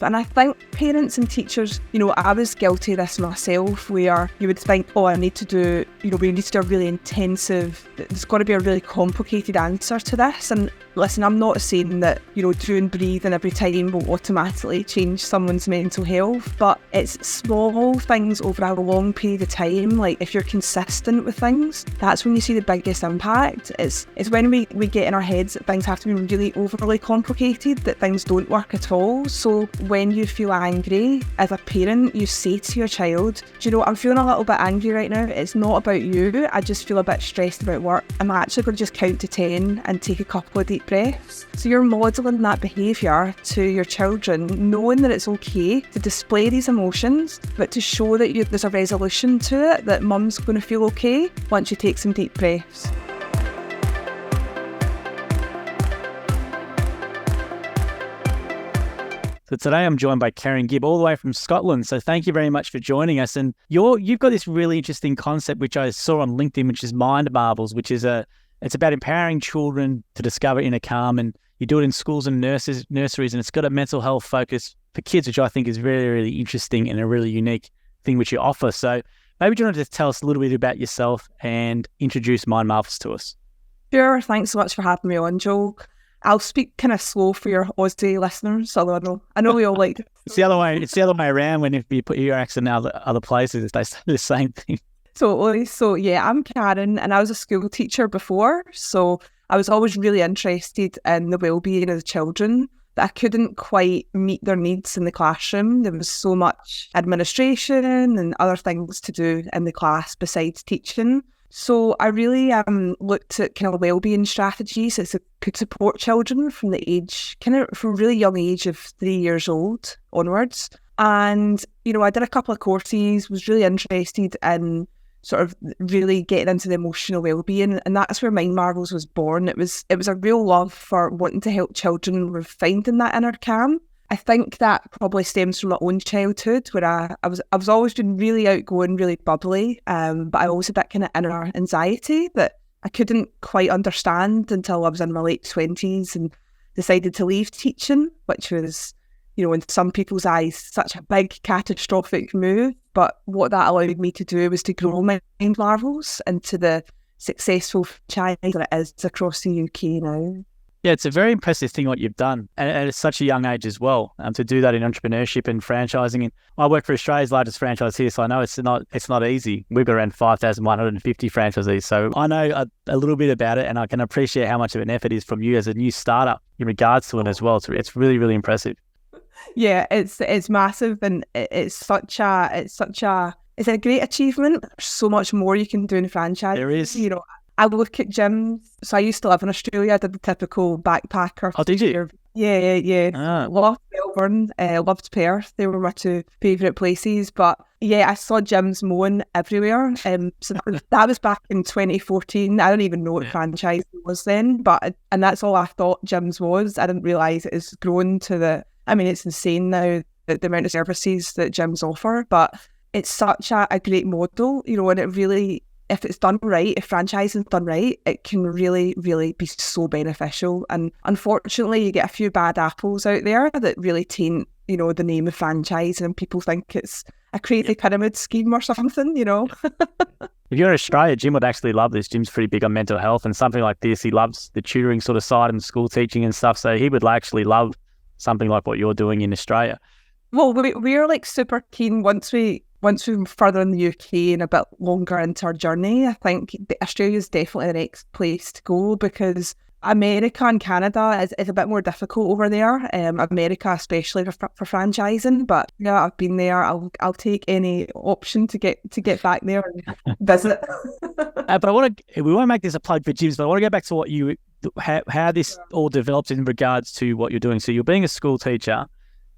And I think parents and teachers, I was guilty of this myself, where you would think, oh, I need to do, we need to do a really intensive, there's got to be a really complicated answer to this. And listen, I'm not saying that, doing breathing every time will automatically change someone's mental health, but it's small things over a long period of time. Like if you're consistent with things, that's when you see the biggest impact. It's when we get in our heads that things have to be really overly complicated, that things don't work at all. So when you feel angry, as a parent, you say to your child, do you know what, I'm feeling a little bit angry right now. It's not about you. I just feel a bit stressed about work. I'm actually going to just count to 10 and take a couple of deep breaths. So you're modelling that behaviour to your children, knowing that it's okay to display these emotions, but to show that there's a resolution to it, that mum's going to feel okay once you take some deep breaths. So today I'm joined by Karen Gibb, all the way from Scotland. So thank you very much for joining us. And you've got this really interesting concept, which I saw on LinkedIn, which is Mind Marvels, which is it's about empowering children to discover inner calm. And you do it in schools and nurseries, and it's got a mental health focus for kids, which I think is really, really interesting and a really unique thing which you offer. So maybe do you want to just tell us a little bit about yourself and introduce Mind Marvels to us? Sure. Thanks so much for having me on, Joel. I'll speak kind of slow for your Aussie listeners, although I know we all like it. It's the other way around. When if you put your accent in other places, they say the same thing. Totally. So yeah, I'm Karen, and I was a school teacher before. So I was always really interested in the wellbeing of the children, that I couldn't quite meet their needs in the classroom. There was so much administration and other things to do in the class besides teaching. So I really looked at kind of wellbeing strategies that could support children from the age, from really young age of 3 years old onwards. And, I did a couple of courses, was really interested in sort of really getting into the emotional wellbeing. And that's where Mind Marvels was born. It was a real love for wanting to help children with finding that inner calm. I think that probably stems from my own childhood, where I was always been really outgoing, really bubbly, but I always had that kind of inner anxiety that I couldn't quite understand until I was in my late 20s and decided to leave teaching, which was, in some people's eyes, such a big catastrophic move. But what that allowed me to do was to grow Mind Marvels into the successful franchise that it is across the UK now. Yeah, it's a very impressive thing what you've done, and at such a young age as well, to do that in entrepreneurship and franchising. And I work for Australia's largest franchise here, so I know it's not easy. We've got around 5,150 franchisees, so I know a little bit about it, and I can appreciate how much of an effort is from you as a new startup in regards to it as well. It's really, really impressive. Yeah, it's massive, and it's a great achievement. There's so much more you can do in franchise. There is. I look at gyms. So I used to live in Australia. I did the typical backpacker. Oh, did you? Yeah. Ah. Loved Melbourne, loved Perth. They were my two favourite places. But yeah, I saw gyms mowing everywhere. So that was back in 2014. I don't even know what franchise was then. And that's all I thought gyms was. I didn't realise it has grown to it's insane now, the amount of services that gyms offer. But it's such a great model, and it really, if it's done right, if franchising's done right, it can really, really be so beneficial. And unfortunately, you get a few bad apples out there that really taint, the name of franchise, and people think it's a crazy pyramid scheme or something, If you're in Australia, Jim would actually love this. Jim's pretty big on mental health and something like this. He loves the tutoring sort of side and school teaching and stuff. So he would actually love something like what you're doing in Australia. Well, we're like super keen once we're further in the UK and a bit longer into our journey. I think Australia is definitely the next place to go, because America and Canada is a bit more difficult over there. America especially for franchising, but yeah, I've been there. I'll take any option to get back there and visit. But we won't make this a plug for gyms, but I want to go back to how this all develops in regards to what you're doing. So you're being a school teacher,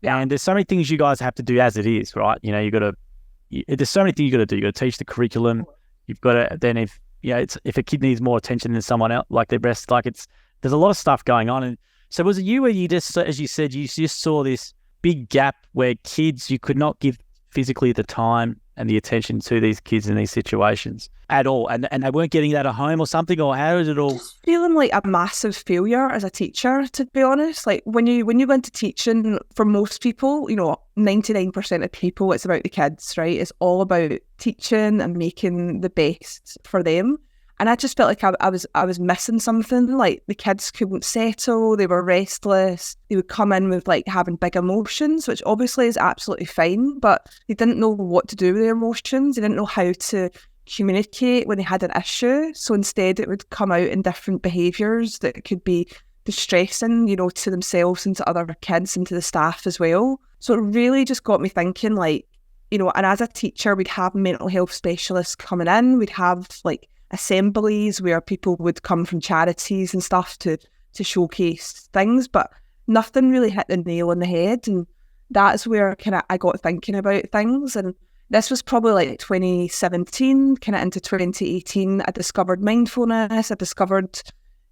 and there's so many things you guys have to do as it is, right? There's so many things you got to do. You got to teach the curriculum. You've got to then if a kid needs more attention than someone else, like their breast, there's a lot of stuff going on. And so was it you where you just, as you said, you just saw this big gap where kids, you could not give physically the time and the attention to these kids in these situations at all. And they weren't getting that at home or something, or how is it all? Just feeling like a massive failure as a teacher, to be honest. Like when you go into teaching, for most people, 99% of people, it's about the kids, right? It's all about teaching and making the best for them. And I just felt like I was missing something. Like the kids couldn't settle, they were restless, they would come in with like having big emotions, which obviously is absolutely fine, but they didn't know what to do with their emotions. They didn't know how to communicate when they had an issue. So instead it would come out in different behaviours that could be distressing, to themselves and to other kids and to the staff as well. So it really just got me thinking, like, and as a teacher, we'd have mental health specialists coming in, we'd have like assemblies where people would come from charities and stuff to showcase things, but nothing really hit the nail on the head. And that's where I got thinking about things. And this was probably like 2017, kind of into 2018. I discovered mindfulness. I discovered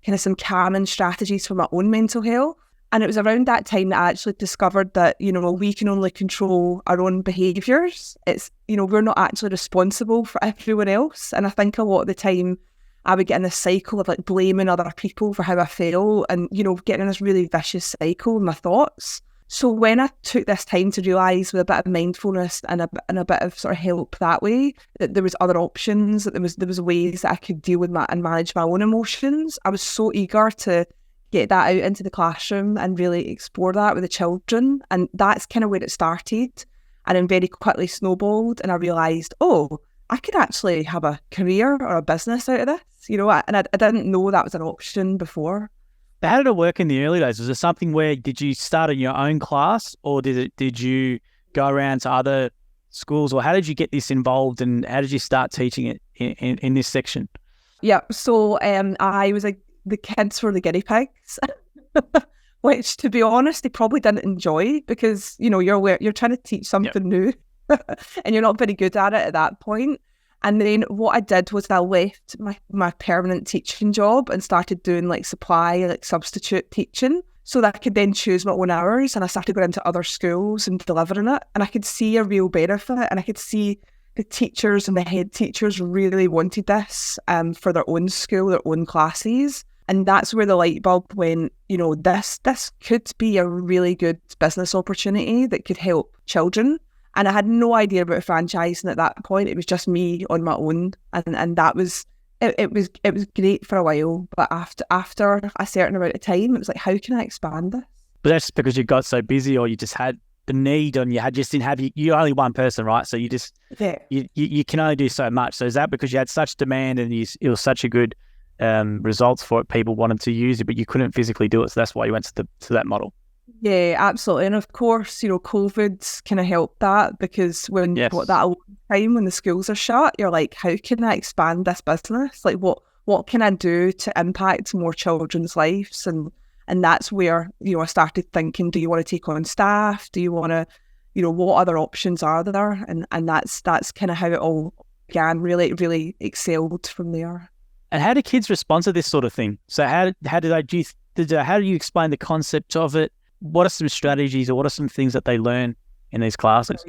kind of some calming strategies for my own mental health. And it was around that time that I actually discovered that, we can only control our own behaviours. It's, we're not actually responsible for everyone else. And I think a lot of the time I would get in this cycle of like blaming other people for how I feel and, getting in this really vicious cycle in my thoughts. So when I took this time to realise with a bit of mindfulness and a bit of sort of help that way, that there was other options, that there was ways that I could deal with and manage my own emotions, I was so eager to get that out into the classroom and really explore that with the children. And that's kind of where it started. And then very quickly snowballed, and I realised, I could actually have a career or a business out of this, and I didn't know that was an option before. But how did it work in the early days? Was it something where, did you start in your own class, or did you go around to other schools, or how did you get this involved, and how did you start teaching it in this section? Yeah, so I was the kids were the guinea pigs, which, to be honest, they probably didn't enjoy, because you're trying to teach something new and you're not very good at it at that point. And then what I did was I left my permanent teaching job and started doing like supply, like substitute teaching, so that I could then choose my own hours. And I started going into other schools and delivering it. And I could see a real benefit, and I could see the teachers and the head teachers really wanted this for their own school, their own classes. And that's where the light bulb went, this could be a really good business opportunity that could help children. And I had no idea about franchising at that point. It was just me on my own. And that was, it was great for a while. But after a certain amount of time, it was like, how can I expand this? But that's because you got so busy, or you just had the need, and you're only one person, right? So you just, you can only do so much. So is that because you had such demand and it was such a good results for it, people wanted to use it, but you couldn't physically do it, so that's why you went to that model? Yeah, absolutely. And of course, COVID kind of helped that, because when that time when the schools are shut, you're like, how can I expand this business? Like, what can I do to impact more children's lives? And that's where I started thinking, do you want to take on staff? Do you want to, what other options are there? And that's kind of how it all began. Really excelled from there. And how do kids respond to this sort of thing? So how do you explain the concept of it? What are some strategies, or what are some things that they learn in these classes?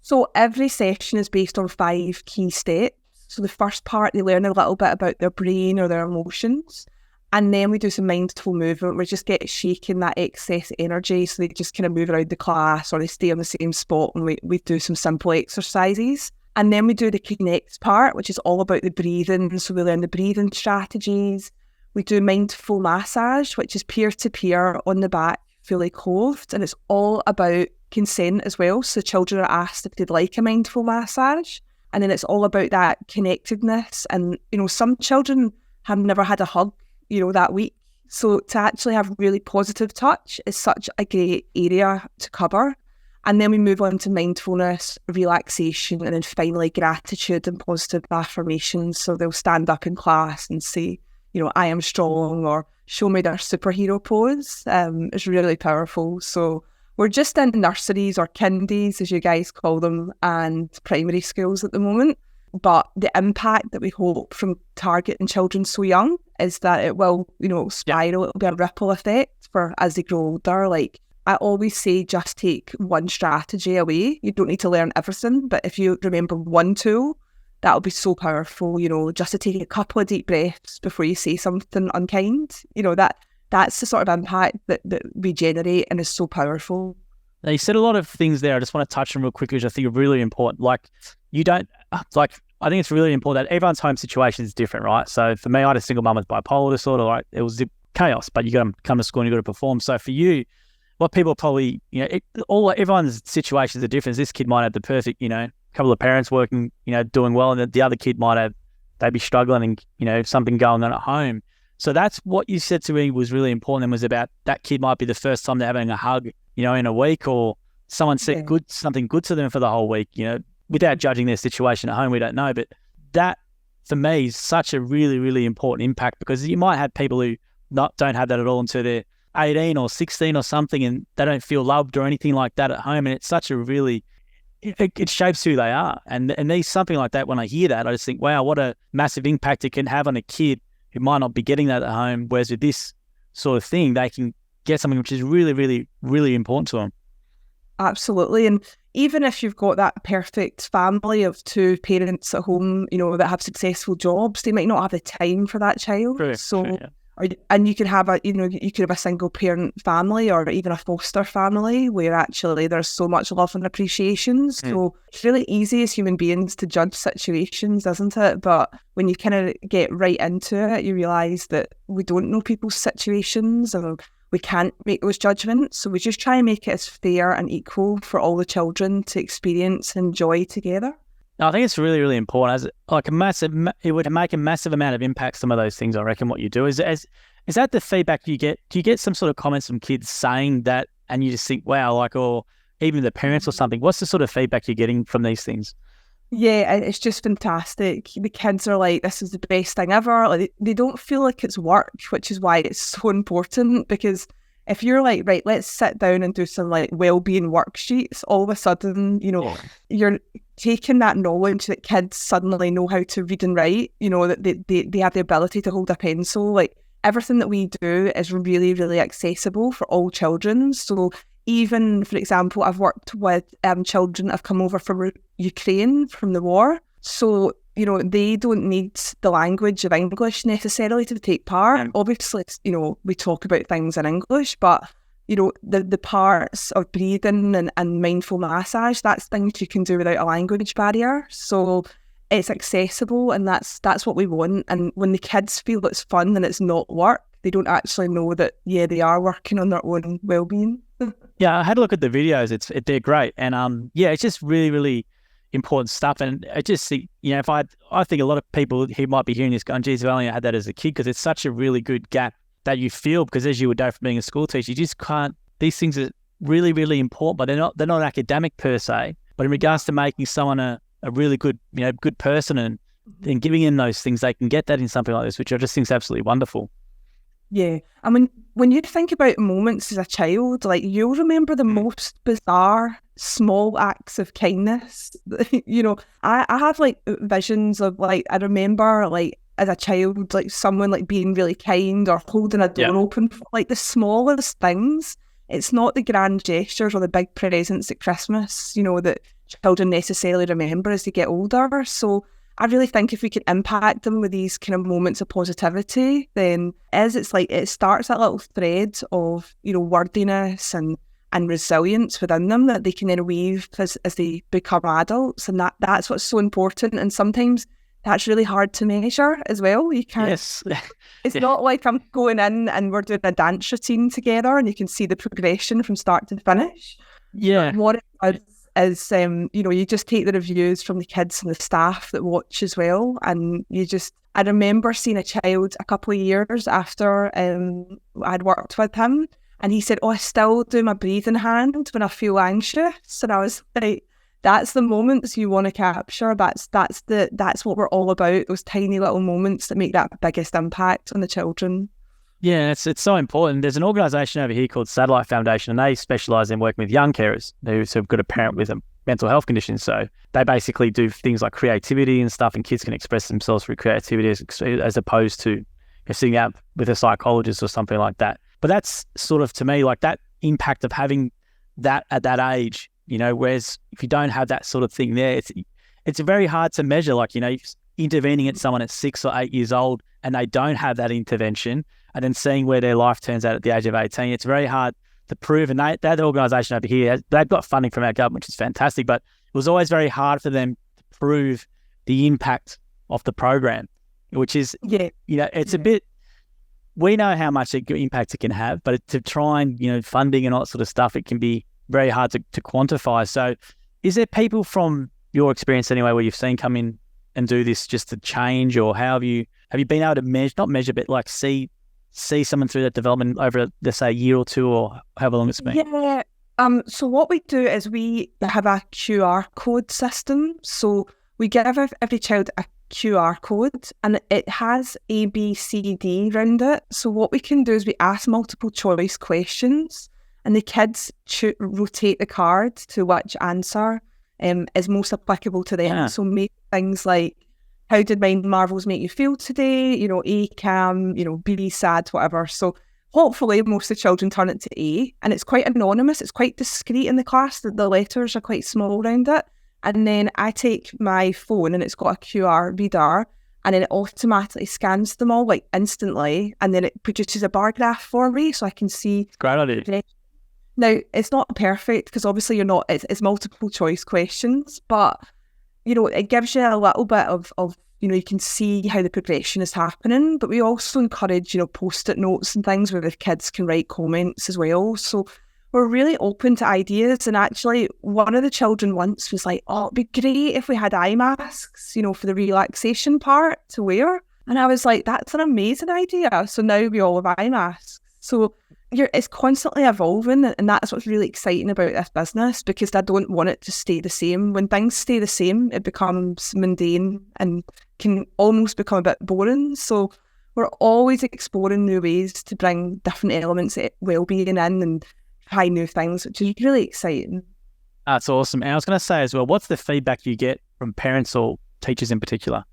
So every session is based on 5 key steps. So the first part, they learn a little bit about their brain or their emotions. And then we do some mindful movement. We just get shaking that excess energy. So they just kind of move around the class, or they stay on the same spot, and we do some simple exercises. And then we do the connect part, which is all about the breathing. So we learn the breathing strategies. We do mindful massage, which is peer-to-peer on the back, fully clothed. And it's all about consent as well. So children are asked if they'd like a mindful massage. And then it's all about that connectedness. And, some children have never had a hug, that week. So to actually have really positive touch is such a great area to cover. And then we move on to mindfulness, relaxation, and then finally gratitude and positive affirmations. So they'll stand up in class and say, I am strong, or show me their superhero pose. It's really powerful. So we're just in nurseries, or kindies, as you guys call them, and primary schools at the moment. But the impact that we hope from targeting children so young is that it will, spiral. It'll be a ripple effect for as they grow older. Like, I always say just take one strategy away. You don't need to learn everything, but if you remember one tool, that'll be so powerful, just to take a couple of deep breaths before you say something unkind. That's the sort of impact that we generate and is so powerful. Now, you said a lot of things there. I just want to touch on real quickly, which I think are really important. I think it's really important that everyone's home situation is different, right? So for me, I had a single mum with bipolar disorder. It was chaos, but you got to come to school and you got to perform. So for you, what people probably, everyone's situations are different. This kid might have the perfect, couple of parents working, doing well, and the other kid they'd be struggling and, something going on at home. So that's what you said to me was really important, and was about that kid might be the first time they're having a hug, in a week, or someone said something good to them for the whole week, without judging their situation at home. We don't know, but that for me is such a really, really important impact, because you might have people who don't have that at all until they're 18 or 16 or something, and they don't feel loved or anything like that at home. And it's such a really, it shapes who they are. And these, something like that, when I hear that, I just think, wow, what a massive impact it can have on a kid who might not be getting that at home. Whereas with this sort of thing, they can get something which is really, really, really important to them. Absolutely. And even if you've got that perfect family of two parents at home, that have successful jobs, they might not have the time for that child. And you could have a single parent family, or even a foster family, where actually there's so much love and appreciation. So it's really easy as human beings to judge situations, isn't it? But when you kind of get right into it, you realise that we don't know people's situations, and we can't make those judgments. So we just try and make it as fair and equal for all the children to experience and enjoy together. I think it's really, really important. It would make a massive amount of impact, some of those things, I reckon, what you do. Is that the feedback you get? Do you get some sort of comments from kids saying that, and you just think, wow, or even the parents or something? What's the sort of feedback you're getting from these things? Yeah, it's just fantastic. The kids are like, this is the best thing ever. They don't feel like it's work, which is why it's so important, because if you're like, right, let's sit down and do some wellbeing worksheets, all of a sudden, you're taking that knowledge that kids suddenly know how to read and write, that they have the ability to hold a pencil. Everything that we do is really, really accessible for all children. So even, for example, I've worked with children that have come over from Ukraine, from the war. So, they don't need the language of English necessarily to take part. Obviously, we talk about things in English, but, the parts of breathing and mindful massage, that's things you can do without a language barrier. So it's accessible, and that's what we want. And when the kids feel it's fun and it's not work, they don't actually know that, they are working on their own well-being. Yeah, I had a look at the videos. They're great. And it's just really, really important stuff. And I just think, I think a lot of people who might be hearing this going, geez, if I only had that as a kid, because it's such a really good gap that you feel, because as you would know from being a school teacher, you just can't, these things are really, really important, but they're not academic per se, but in regards to making someone a really good, good person and giving them those things, they can get that in something like this, which I just think is absolutely wonderful. Yeah. I mean, when you think about moments as a child, you'll remember the most bizarre, small acts of kindness. I have visions of I remember as a child, someone someone being really kind, or holding a door open, the smallest things. It's not the grand gestures or the big presents at Christmas, that children necessarily remember as they get older. So I really think if we can impact them with these kind of moments of positivity, then it starts that little thread of, worthiness and resilience within them that they can then weave as they become adults. And that's what's so important. And sometimes that's really hard to measure as well. You can't. Yes. It's not like I'm going in and we're doing a dance routine together and you can see the progression from start to finish. Yeah. What it does is, you just take the reviews from the kids and the staff that watch as well. And I remember seeing a child a couple of years after I'd worked with him, and he said, I still do my breathing hand when I feel anxious. And I was like, that's the moments you want to capture. That's what we're all about, those tiny little moments that make that biggest impact on the children. Yeah, it's so important. There's an organisation over here called Satellite Foundation, and they specialise in working with young carers who've got a parent with a mental health condition. So they basically do things like creativity and stuff, and kids can express themselves through creativity as opposed to sitting out with a psychologist or something like that. But that's sort of, to me, that impact of having that at that age, whereas if you don't have that sort of thing there, it's very hard to measure, like, intervening at someone at 6 or 8 years old and they don't have that intervention, and then seeing where their life turns out at the age of 18, it's very hard to prove. And that organisation over here, they've got funding from our government, which is fantastic, but it was always very hard for them to prove the impact of the program, which is, it's a bit, we know how much impact it can have, but to try and, funding and all that sort of stuff, it can be very hard to quantify. So is there people from your experience anyway where you've seen come in and do this just to change, or how have you been able to not measure, but like see someone through that development over, let's say, a year or two, or however long it's been? Yeah. So what we do is we have a QR code system. So we give every child a QR code, and it has A, B, C, D around it. So what we can do is we ask multiple choice questions, and the kids rotate the card to which answer is most applicable to them. Yeah. So make things like, how did Mind Marvels make you feel today? A, calm, B, sad, whatever. So hopefully most of the children turn it to A, and it's quite anonymous. It's quite discreet in the class. The letters are quite small around it. And then I take my phone, and it's got a QR reader, and then it automatically scans them all like instantly, and then it produces a bar graph for me so I can see. Great idea. Now, it's not perfect because obviously it's multiple choice questions, but it gives you a little bit of you can see how the progression is happening. But we also encourage, post-it notes and things where the kids can write comments as well. So we're really open to ideas. And actually, one of the children once was like, oh, it'd be great if we had eye masks, for the relaxation part to wear. And I was like, that's an amazing idea. So now we all have eye masks. So it's constantly evolving, and that's what's really exciting about this business, because I don't want it to stay the same. When things stay the same, it becomes mundane and can almost become a bit boring. So we're always exploring new ways to bring different elements of wellbeing in and try new things, which is really exciting. That's awesome. And I was going to say as well, what's the feedback you get from parents or teachers in particular?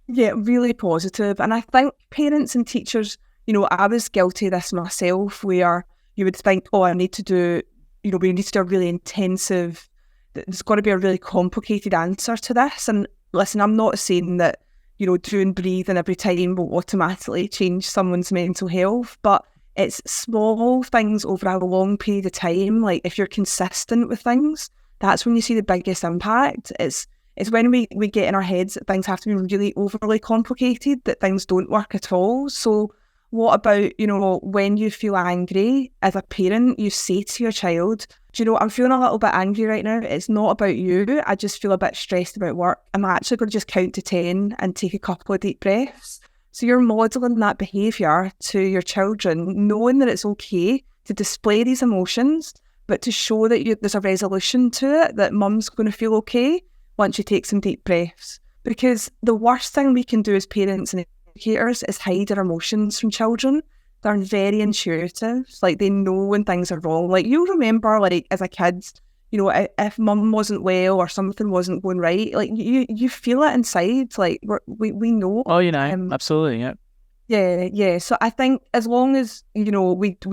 Yeah, really positive. And I think parents and teachers, I was guilty of this myself, where you would think, oh, I need to do, we need to do a really intensive, there's got to be a really complicated answer to this. And listen, I'm not saying that, doing breathing every time will automatically change someone's mental health, but it's small things over a long period of time. Like if you're consistent with things, that's when you see the biggest impact. It's when we get in our heads that things have to be really overly complicated, that things don't work at all. So what about, when you feel angry as a parent, you say to your child, I'm feeling a little bit angry right now. It's not about you. I just feel a bit stressed about work. I'm actually going to just count to 10 and take a couple of deep breaths. So you're modelling that behaviour to your children, knowing that it's okay to display these emotions, but to show that there's a resolution to it, that mum's going to feel okay once you take some deep breaths. Because the worst thing we can do as parents and educators is hide our emotions from children. They're very intuitive. Like, they know when things are wrong. Like, you remember, like, as a kid, if mum wasn't well or something wasn't going right, like, you feel it inside. Like, we know. Oh, absolutely, yeah. Yeah. So I think as long as, we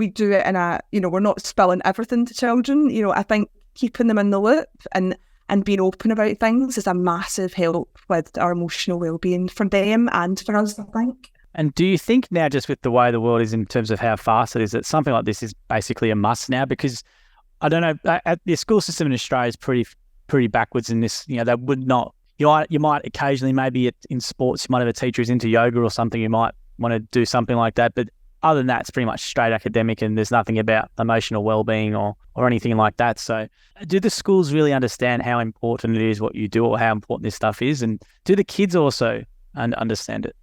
do it in a, we're not spilling everything to children, I think keeping them in the loop and being open about things is a massive help with our emotional well-being for them and for us, I think. And do you think now, just with the way the world is in terms of how fast it is, that something like this is basically a must now? Because I don't know, the school system in Australia is pretty backwards in this. They would not. You might occasionally, maybe in sports, you might have a teacher who's into yoga or something. You might want to do something like that, but other than that, it's pretty much straight academic, and there's nothing about emotional well-being or anything like that. So do the schools really understand how important it is what you do, or how important this stuff is? And do the kids also understand it?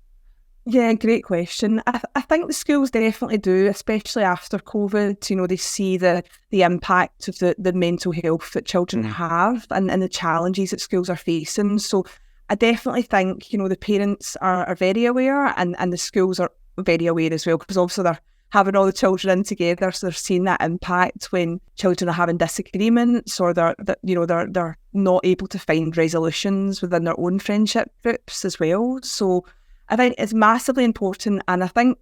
Yeah, great question. I think the schools definitely do, especially after COVID. They see the impact of the mental health that children have and the challenges that schools are facing. So I definitely think, the parents are very aware, and the schools are very aware as well, because obviously they're having all the children in together, so they're seeing that impact when children are having disagreements, or they're not able to find resolutions within their own friendship groups as well. So I think it's massively important, and I think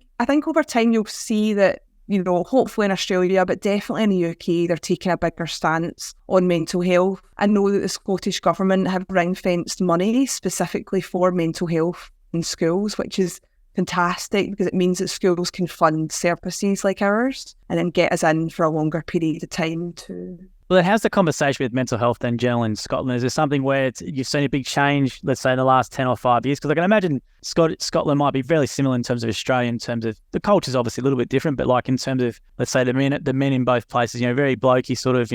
over time you'll see that hopefully in Australia, but definitely in the UK, they're taking a bigger stance on mental health. I know that the Scottish Government have ring-fenced money specifically for mental health in schools, which is fantastic because it means that schools can fund services like ours and then get us in for a longer period of time too. Well, then how's the conversation with mental health in general in Scotland? Is there something where you've seen a big change, let's say in the last 10 or 5 years? Because I can imagine Scotland might be fairly similar in terms of Australia, in terms of the culture's obviously a little bit different, but like in terms of, let's say the men in both places, very blokey sort of,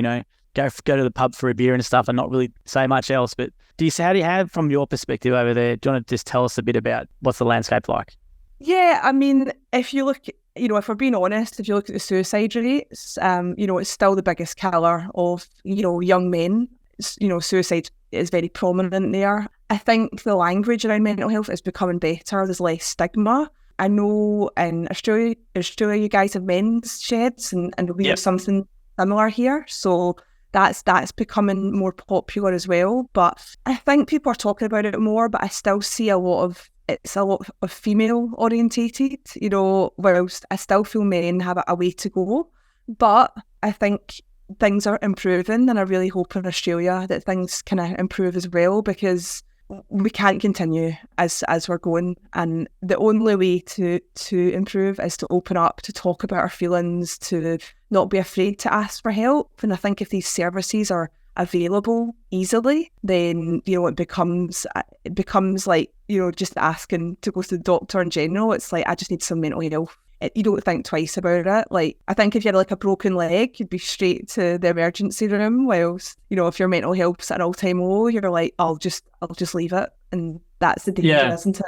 go to the pub for a beer and stuff and not really say much else. But how do you have, from your perspective over there, do you want to just tell us a bit about what's the landscape like? Yeah, I mean, if you look, if we're being honest, if you look at the suicide rates, it's still the biggest killer of, young men. Suicide is very prominent there. I think the language around mental health is becoming better. There's less stigma. I know in Australia you guys have men's sheds and we have something similar here. So that's becoming more popular as well. But I think people are talking about it more, but I still see it's a lot of female orientated, whilst I still feel men have a way to go. But I think things are improving, and I really hope in Australia that things kind of improve as well, because we can't continue as we're going. And the only way to improve is to open up, to talk about our feelings, to not be afraid to ask for help. And I think if these services are available easily, then it becomes like just asking to go to the doctor in general. It's like, I just need some mental health. You don't think twice about it. Like, I think if you had like a broken leg, you'd be straight to the emergency room, whilst if your mental health's at an all-time low, you're like, I'll just leave it. And that's the danger, isn't it?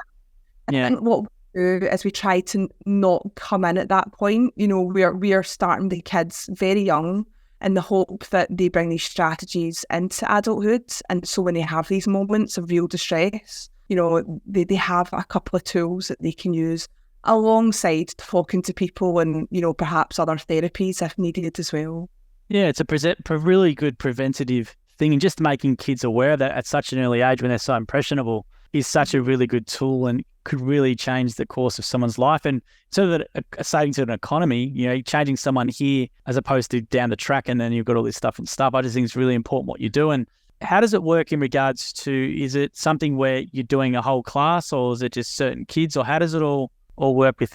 I think what we do is we try to not come in at that point. We are starting the kids very young in the hope that they bring these strategies into adulthood. And so when they have these moments of real distress, they have a couple of tools that they can use alongside talking to people and, perhaps other therapies if needed as well. Yeah, it's a really good preventative thing. And just making kids aware of that at such an early age when they're so impressionable is such a really good tool and could really change the course of someone's life. And so that a saving to an economy, changing someone here as opposed to down the track and then you've got all this stuff and stuff. I just think it's really important what you do. And how does it work in regards to, is it something where you're doing a whole class, or is it just certain kids, or how does it all work with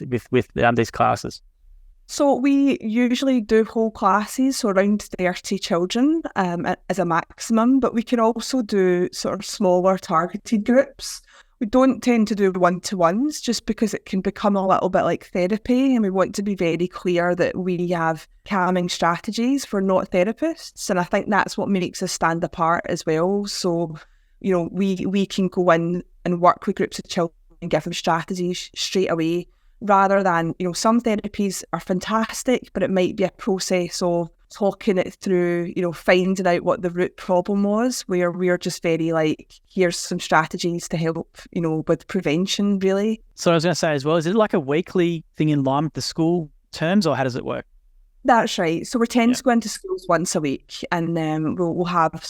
these classes? So we usually do whole classes, so around 30 children as a maximum, but we can also do sort of smaller targeted groups. We don't tend to do one-to-ones just because it can become a little bit like therapy, and we want to be very clear that we have calming strategies. We're not therapists, and I think that's what makes us stand apart as well. So, we can go in and work with groups of children and give them strategies straight away, rather than, some therapies are fantastic, but it might be a process of talking it through, finding out what the root problem was, where we're just very like, here's some strategies to help, with prevention, really. So I was going to say as well, is it like a weekly thing in line with the school terms, or how does it work? That's right. So we tend to go into schools once a week, and then we'll have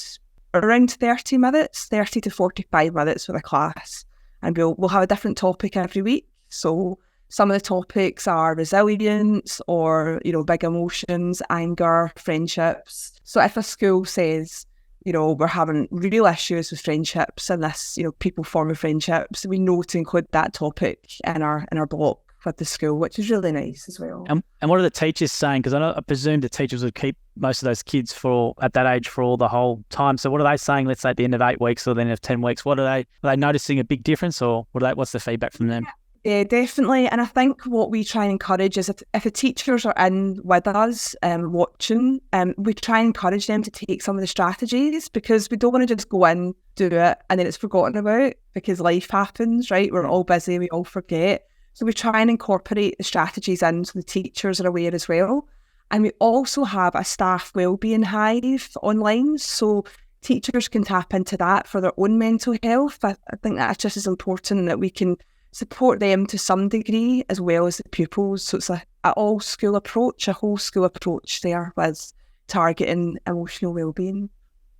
around 30 to 45 minutes for the class. And we'll have a different topic every week. So some of the topics are resilience or, big emotions, anger, friendships. So if a school says, we're having real issues with friendships and this, people forming friendships, we know to include that topic in our block with the school, which is really nice as well. And what are the teachers saying? Because I presume the teachers would keep most of those kids at that age for all the whole time. So what are they saying, let's say at the end of 8 weeks or the end of 10 weeks? Are they noticing a big difference, or what's the feedback from them? Yeah, definitely. And I think what we try and encourage is if the teachers are in with us watching, we try and encourage them to take some of the strategies, because we don't want to just go in, do it, and then it's forgotten about because life happens, right? We're all busy, we all forget. So we try and incorporate the strategies in so the teachers are aware as well. And we also have a staff wellbeing hive online, so teachers can tap into that for their own mental health. I think that's just as important, that we can support them to some degree as well as the pupils. So it's a whole school approach there with targeting emotional wellbeing.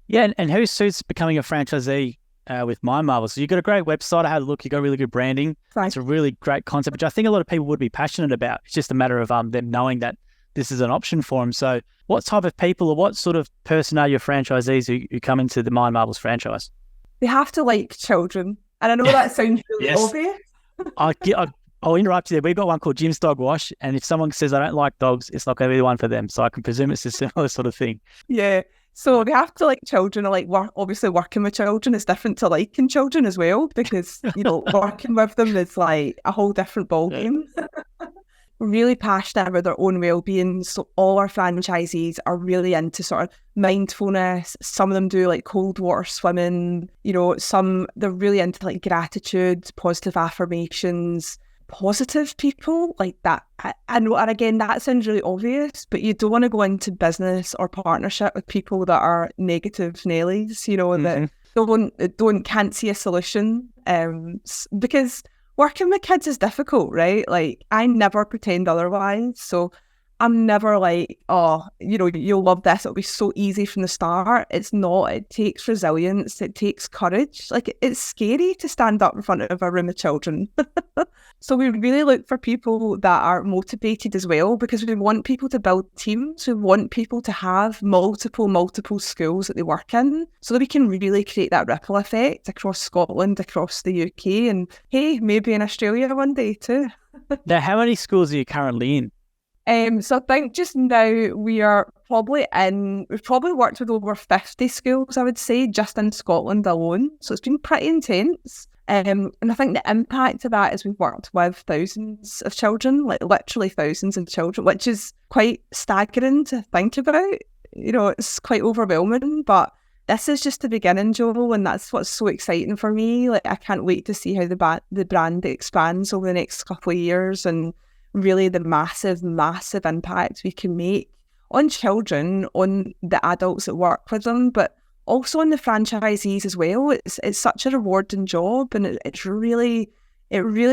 Yeah, and who suits becoming a franchisee with Mind Marvel? So you've got a great website. I had a look. You've got really good branding. Right. It's a really great concept, which I think a lot of people would be passionate about. It's just a matter of them knowing that this is an option for them. So what type of people or what sort of person are your franchisees who come into the Mind Marbles franchise? They have to like children. And I know that sounds really Yes. obvious. I'll interrupt you there. We've got one called Jim's Dog Wash, and if someone says I don't like dogs, it's not going to be the one for them. So I can presume it's a similar sort of thing. Yeah. So they have to like children, or like obviously working with children is different to liking children as well, because, you know, working with them is like a whole different ballgame. We're really passionate about their own well-being. So all our franchisees are really into sort of mindfulness. Some of them do like cold water swimming, you know, they're really into like gratitude, positive affirmations, positive people like that. I know, and again, that sounds really obvious, but you don't want to go into business or partnership with people that are negative Nellies, you know, that can't see a solution, because working with kids is difficult, right? Like, I never pretend otherwise. So I'm never like, oh, you know, you'll love this, it'll be so easy from the start. It's not. It takes resilience. It takes courage. Like, it's scary to stand up in front of a room of children. So we really look for people that are motivated as well, because we want people to build teams. We want people to have multiple schools that they work in, so that we can really create that ripple effect across Scotland, across the UK, and hey, maybe in Australia one day too. Now, how many schools are you currently in? So I think just now we've probably worked with over 50 schools, I would say, just in Scotland alone. So it's been pretty intense. And I think the impact of that is we've worked with thousands of children, like literally thousands of children, which is quite staggering to think about. You know, it's quite overwhelming, but this is just the beginning, Joel, and that's what's so exciting for me. Like, I can't wait to see how the brand expands over the next couple of years, and really the massive impact we can make on children, on the adults that work with them, but also on the franchisees as well. It's such a rewarding job, and it really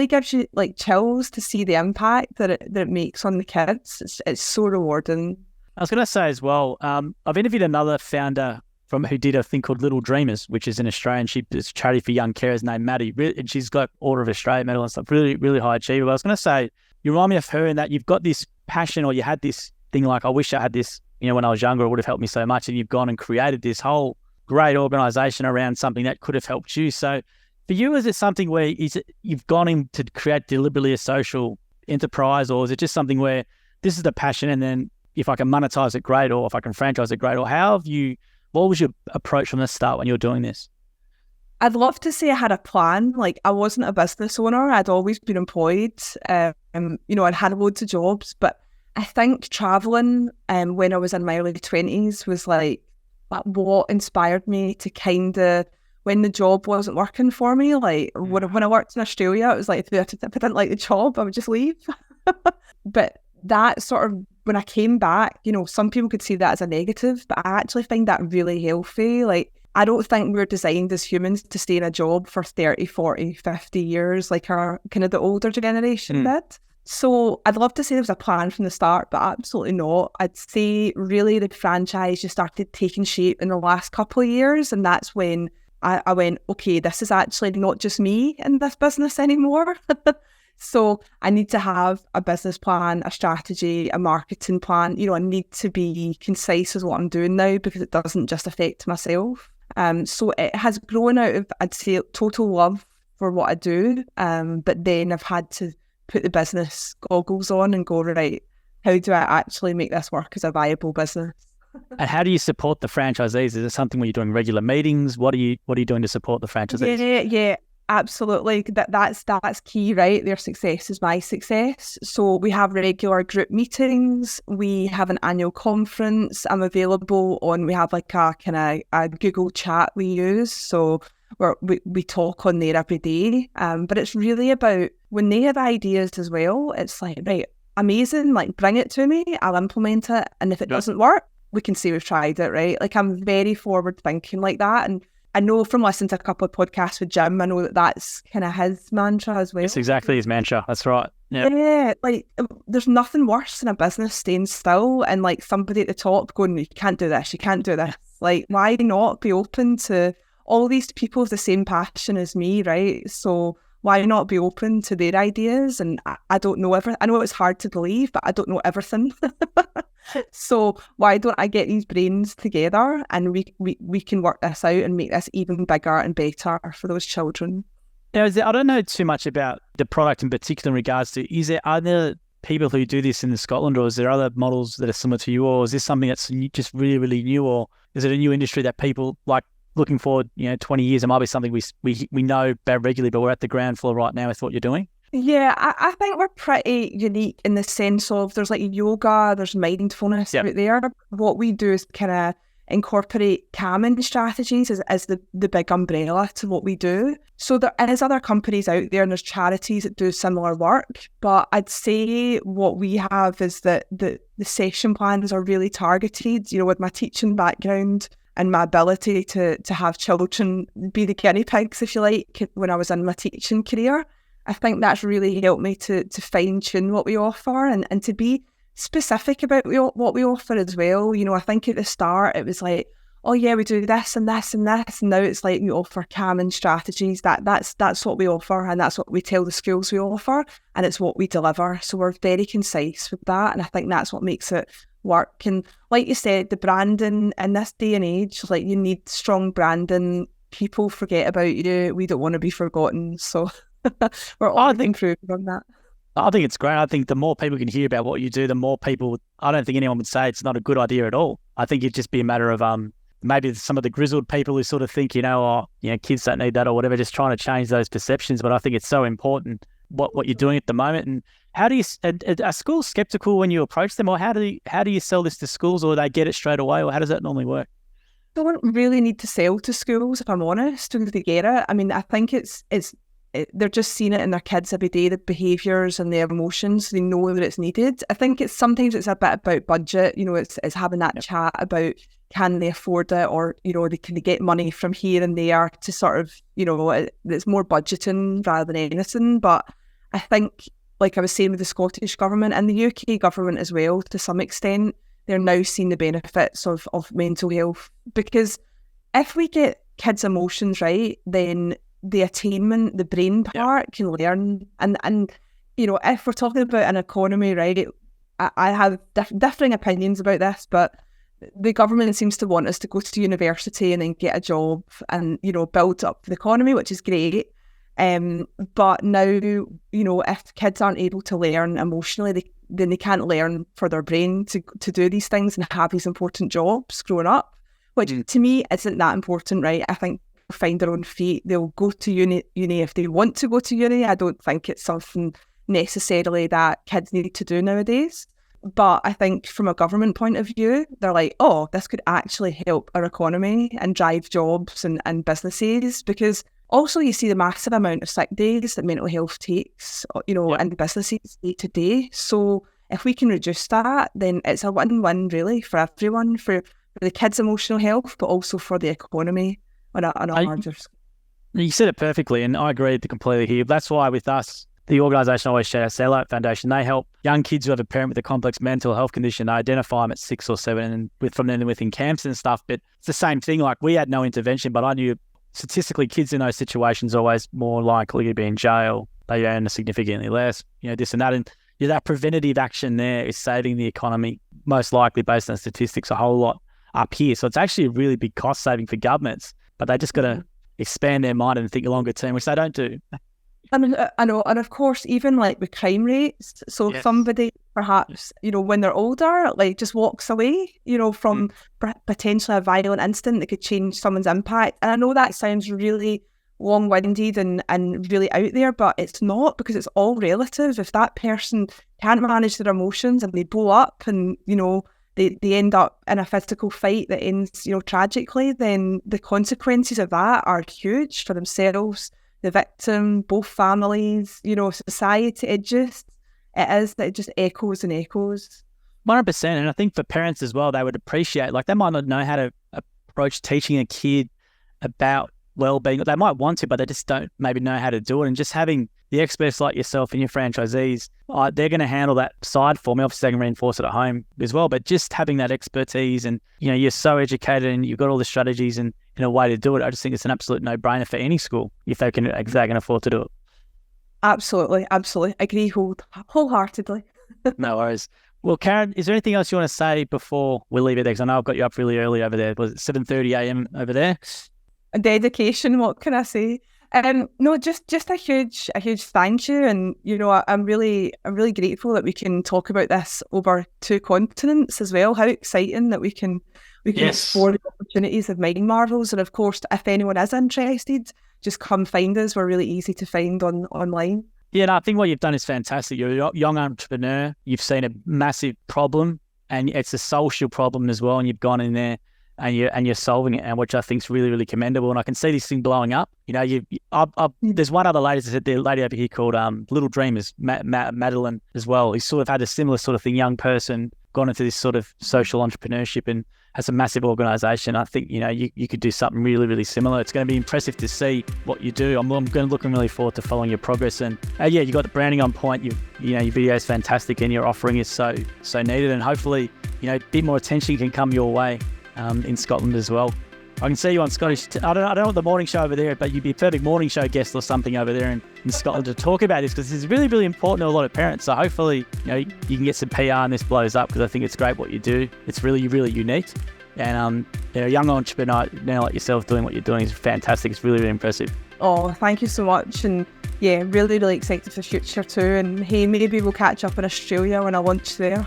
gives you like chills to see the impact that it makes on the kids. It's so rewarding. I was going to say as well, I've interviewed another founder who did a thing called Little Dreamers, which is an Australian, it's a charity for young carers named Maddie, and she's got Order of Australia medal and stuff, really, really high achiever. But I was going to say, you remind me of her in that you've got this passion, or you had this thing like, I wish I had this, you know, when I was younger, it would have helped me so much. And you've gone and created this whole great organisation around something that could have helped you. So for you, is it something where you've gone in to create deliberately a social enterprise, or is it just something where this is the passion, and then if I can monetize it, great, or if I can franchise it, great? Or what was your approach from the start when you were doing this? I'd love to say I had a plan. Like, I wasn't a business owner. I'd always been employed. You know, I'd had loads of jobs, but I think traveling when I was in my early 20s was like what inspired me to kind of, when the job wasn't working for me, like when I worked in Australia, it was like, if I didn't like the job, I would just leave. But that sort of, when I came back, you know, some people could see that as a negative, but I actually find that really healthy. Like, I don't think we're designed as humans to stay in a job for 30, 40, 50 years like our kind of the older generation did. So I'd love to say there was a plan from the start, but absolutely not. I'd say really the franchise just started taking shape in the last couple of years, and that's when I went, okay, this is actually not just me in this business anymore. So I need to have a business plan, a strategy, a marketing plan. You know, I need to be concise with what I'm doing now, because it doesn't just affect myself. So it has grown out of, I'd say, total love for what I do. But then I've had to put the business goggles on and go, right, how do I actually make this work as a viable business? And how do you support the franchisees? Is it something where you're doing regular meetings? What are you doing to support the franchisees? Yeah, absolutely. That's key, right? Their success is my success. So we have regular group meetings. We have an annual conference. I'm available we have like a Google chat we use. So we talk on there every day. But it's really about when they have ideas as well, it's like, right, amazing, like bring it to me, I'll implement it. And if it doesn't work, we can say we've tried it, right? Like, I'm very forward thinking like that. And I know from listening to a couple of podcasts with Jim, I know that that's kind of his mantra as well. It's exactly his mantra. That's right. Yep. Yeah, like there's nothing worse than a business staying still and like somebody at the top going, you can't do this, you can't do this. Like, why not be open to all these people with the same passion as me, right? So why not be open to their ideas? And I don't know I know it's hard to believe, but I don't know everything. So why don't I get these brains together and we can work this out and make this even bigger and better for those children? Now, I don't know too much about the product in particular in regards to, are there people who do this in Scotland, or is there other models that are similar to you, or is this something that's just really, really new, or is it a new industry that people like looking forward, 20 years, it might be something we know about regularly, but we're at the ground floor right now with what you're doing? Yeah, I think we're pretty unique in the sense of there's like yoga, there's mindfulness out there. What we do is kind of incorporate calming strategies as the big umbrella to what we do. So there is other companies out there and there's charities that do similar work, but I'd say what we have is that the session plans are really targeted, with my teaching background and my ability to have children be the guinea pigs, if you like, when I was in my teaching career. I think that's really helped me to fine-tune what we offer and to be specific about what we offer as well. I think at the start it was like, oh yeah, we do this and this and this, and now it's like we offer calming strategies. That's what we offer, and that's what we tell the schools we offer, and it's what we deliver. So we're very concise with that, and I think that's what makes it work. And like you said, the branding in this day and age, like you need strong branding. People forget about you. We don't want to be forgotten. So we're all improving on that. I think it's great. I think the more people can hear about what you do, the more people, I don't think anyone would say it's not a good idea at all. I think it'd just be a matter of maybe some of the grizzled people who sort of think, kids don't need that or whatever, just trying to change those perceptions. But I think it's so important what you're doing at the moment. And how do you, are schools skeptical when you approach them, or how do you sell this to schools, or they get it straight away, or how does that normally work? Don't really need to sell to schools, if I'm honest, to get it. I mean, I think they're just seeing it in their kids every day, the behaviours and their emotions. They know that it's needed. I think sometimes it's a bit about budget. It's having that chat about, can they afford it, or can they get money from here and there to sort of, it's more budgeting rather than anything. But I think, like I was saying with the Scottish government and the UK government as well, to some extent, they're now seeing the benefits of mental health, because if we get kids' emotions right, then the attainment, the brain part can learn. And if we're talking about an economy, right, I have differing opinions about this, but the government seems to want us to go to university and then get a job and, build up the economy, which is great. But now, if kids aren't able to learn emotionally, then they can't learn for their brain to do these things and have these important jobs growing up, which to me isn't that important, right? I think find their own feet. They'll go to uni if they want to go to uni. I don't think it's something necessarily that kids need to do nowadays. But I think from a government point of view, they're like, oh, this could actually help our economy and drive jobs and businesses, because also you see the massive amount of sick days that mental health takes, in businesses day to day. So if we can reduce that, then it's a win-win really for everyone, for the kids' emotional health, but also for the economy. On a larger scale. You said it perfectly, and I agree completely here. That's why with us, the organisation I always share, Sellout Foundation, they help young kids who have a parent with a complex mental health condition. They identify them at 6 or 7 and from then within camps and stuff. But it's the same thing. Like, we had no intervention, but I knew statistically kids in those situations are always more likely to be in jail. They earn significantly less, this and that. And that preventative action there is saving the economy, most likely based on statistics, a whole lot up here. So it's actually a really big cost saving for governments. But they just got to expand their mind and think longer term, which they don't do. And I know, and of course, even like with crime rates, so somebody perhaps, when they're older, like just walks away, from potentially a violent incident that could change someone's impact. And I know that sounds really long-winded and really out there, but it's not, because it's all relative. If that person can't manage their emotions and they blow up and, they end up in a physical fight that ends, tragically, then the consequences of that are huge for themselves, the victim, both families, society. It just echoes and echoes. 100%. And I think for parents as well, they would appreciate, like, they might not know how to approach teaching a kid about wellbeing. They might want to, but they just don't maybe know how to do it. And just having the experts like yourself and your franchisees, they're going to handle that side for me. Obviously, they can reinforce it at home as well. But just having that expertise, and you're so educated and you've got all the strategies and a way to do it. I just think it's an absolute no-brainer for any school if they can afford to do it. Absolutely, absolutely. Agree wholeheartedly. No worries. Well, Karen, is there anything else you want to say before we leave it there? Because I know I've got you up really early over there. Was it 7:30 a.m. over there? Dedication, what can I say? No, just a huge thank you, and I'm really grateful that we can talk about this over two continents as well. How exciting that we can Yes. explore the opportunities of Mind Marvels, and of course, if anyone is interested, just come find us. We're really easy to find online. Yeah, no, I think what you've done is fantastic. You're a young entrepreneur. You've seen a massive problem, and it's a social problem as well. And you've gone in there, and you're solving it, and which I think is really, really commendable. And I can see this thing blowing up. There's one other lady, the lady over here called Little Dreamers, Madeline as well. He's sort of had a similar sort of thing. Young person gone into this sort of social entrepreneurship and has a massive organisation. I think you could do something really, really similar. It's going to be impressive to see what you do. I'm looking really forward to following your progress. And yeah, you got the branding on point. Your video is fantastic, and your offering is so needed. And hopefully, a bit more attention can come your way in Scotland as well. I can see you on Scottish. I don't know what the morning show over there, but you'd be a perfect morning show guest or something over there in Scotland to talk about this, because this is really, really important to a lot of parents. So hopefully, you can get some PR and this blows up, because I think it's great what you do. It's really, really unique. And a young entrepreneur now like yourself doing what you're doing is fantastic. It's really, really impressive. Oh, thank you so much. And yeah, really, really excited for the future too. And hey, maybe we'll catch up in Australia when I launch there.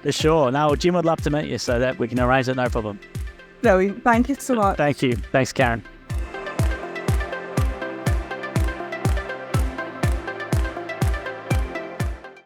For sure. No, Jim would love to meet you, so that we can arrange it, no problem. Brilliant. Thank you so much. Thank you. Thanks, Karen.